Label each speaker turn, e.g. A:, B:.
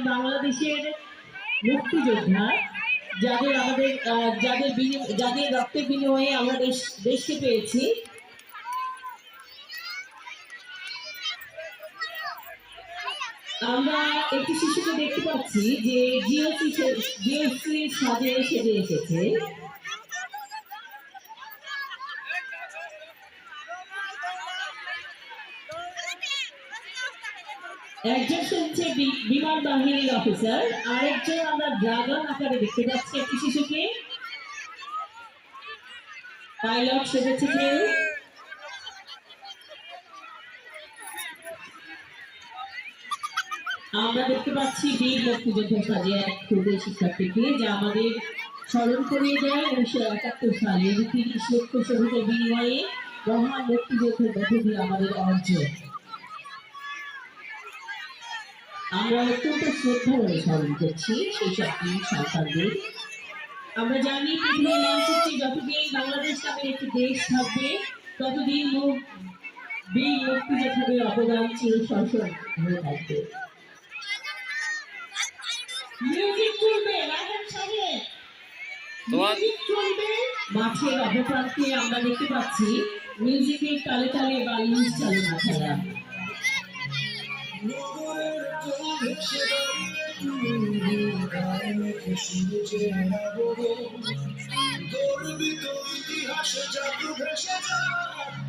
A: বাংলাদেশের মুক্তিযোদ্ধা, যাদের রক্তের বিনিময়ে আমরা দেশকে পেয়েছি। আমরা একটি শিশুকে দেখতে পাচ্ছি যে জিওসি সাজে সেজে এসেছে। একজন হচ্ছে বিমান বাহিনীর অফিসার, আরেকজন আমরা ড্রাগন আকারে দেখতে পাচ্ছি একটি শিশুকে। পাইলট সেজেছে কেউ। আমরা দেখতে পাচ্ছি বীর মুক্তিযোদ্ধা সাজে এক ক্ষুদে শিক্ষার্থীকে, যা আমাদের স্মরণ করিয়ে দেয় 1971 সালে 30 লক্ষ শহীদের বিনিময়ে মহান মুক্তিযুদ্ধের মধ্য দিয়ে আমাদের অর্জন। আমরা অত্যন্ত শ্রদ্ধা করে স্মরণ করছি সেই সব সন্তানদের। আমরা জানি পৃথিবীর মানচিত্রে যতদিন বাংলাদেশ নামের একটি দেশ থাকবে, ততদিন বীর মুক্তিযোদ্ধাদের অবদান চিরসংসদ হয়ে থাকবে। মাঠের অবপ্রান্তে আমরা দেখতে পাচ্ছি মিউজিকের তালে তালে বালিশ চালনা খেলা।
B: গর্বিত ইতিহাসে জাদু ভেসে যায়